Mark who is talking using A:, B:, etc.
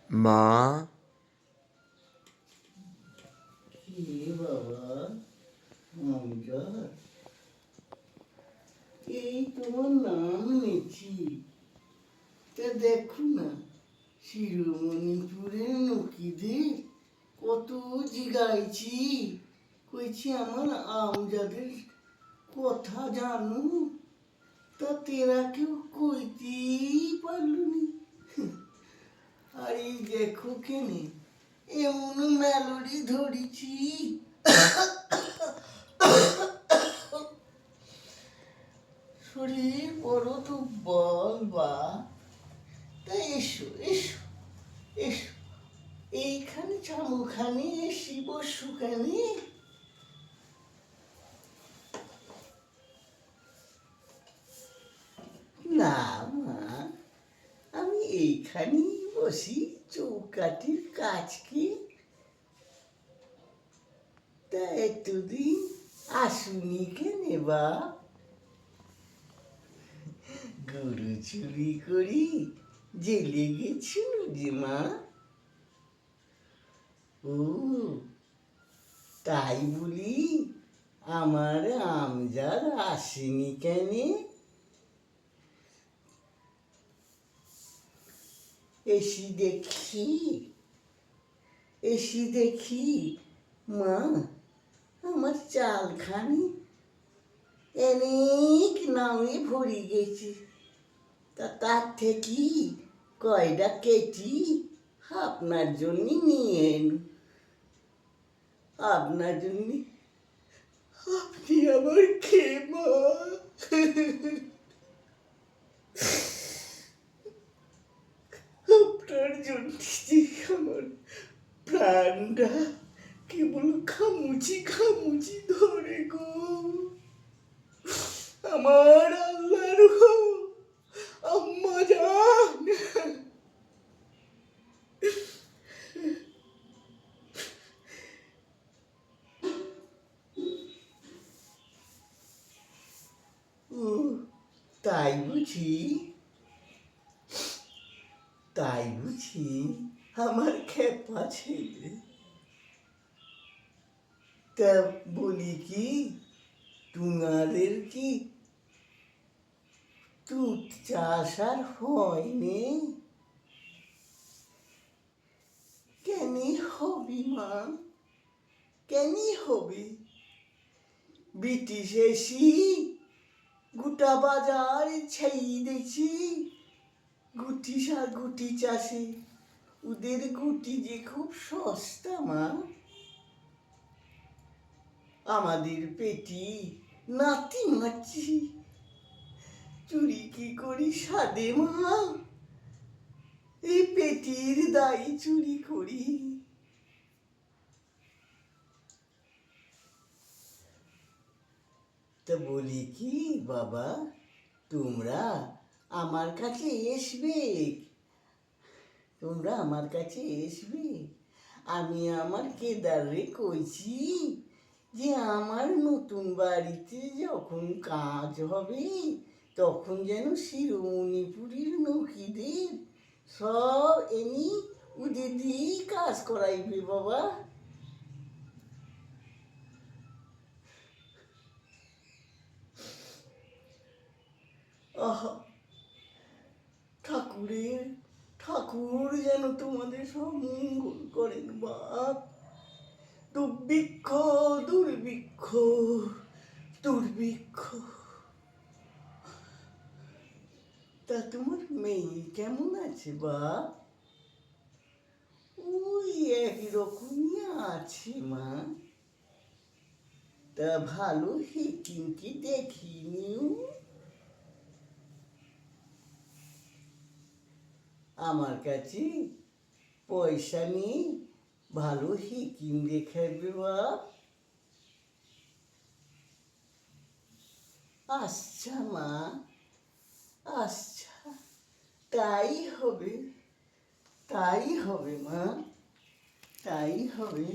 A: মা।
B: কি বাবা আমজাদ, এই তোমার নাম নিচ্ছি, তা দেখো না শিরোমণিপুরের নকিদের কত জিগাইছি, কইছি আমার আমজাদের কথা জানো, তা তেরা কেউ কইতেই পারলনি। আর এই দেখো কেনে এমন মেলোডি ধরেছি, শরীর বড় দুর্বল বা। তাই এসো এসো এসো, এইখানে চামুখানে এসি বসুখানে। না মা, আমি এইখানেই বসি চৌকাঠির কাছকে। তা এতদিন আসুনি কেনে বা? গরু চুরি করি জেলে গেছিল যে মা। ও তাই বলি আমার আমজাদ আসেনি কেনে? এসি দেখি এসি দেখি মা, আমার চালখানি অনেক নামে ভরে গেছে, তা তার থেকে কয়টা কেটি আপনার জন্য নিয়ে এলু। আপনার জন্য আপনি আমার কে মা? আপনার জন্য আমার প্রাণটা কেবল খামুচি খামুচি ধরে গো। আমার আল্লাহর আম্মা জান, ও তাই বুঝি, তাই বুঝি আমার খেপা ছেলে। তা বলি কি, তোমাদের কি তুত চাষ আর হয়নি? কেন হবি মা, কেন হবে? ব্রিটিশ এসি গোটা বাজার ছেই দিয়েছি গুটি চাষে। ওদের গুটি যে খুব সস্তা মা। আমাদের পেটি নাতি মারছি, চুরি কি করি সাদে মা, এই পেটির দাই চুরি করি। তা বলি কি বাবা, তোমরা আমার কাছে এসবে, তোমরা আমার কাছে এসবে। আমি আমার কেদারে কইছি যে আমার নতুন বাড়িতে যখন কাজ হবে তখন যেন শিরোমণিপুরের নকিদের সব এনি ওদের দিয়েই কাজ করাইবে বাবা। আহা, ঠাকুর যেন তোমাদের সব মঙ্গল করেন বাপ। দুর্ভিক্ষ দুর্ভিক্ষ দুর্ভিক্ষ। তা তোমার মেয়ে কেমন আছে বাপ? ওই একরকমই আছে মা। তা ভালো হেকিমকে দেখিনিও? আমার কাছে পয়সা নেই, ভালো হেকিম দেখাবে বাপ। আচ্ছা মা, আচ্ছা, তাই হবে, তাই হবে মা, তাই হবে।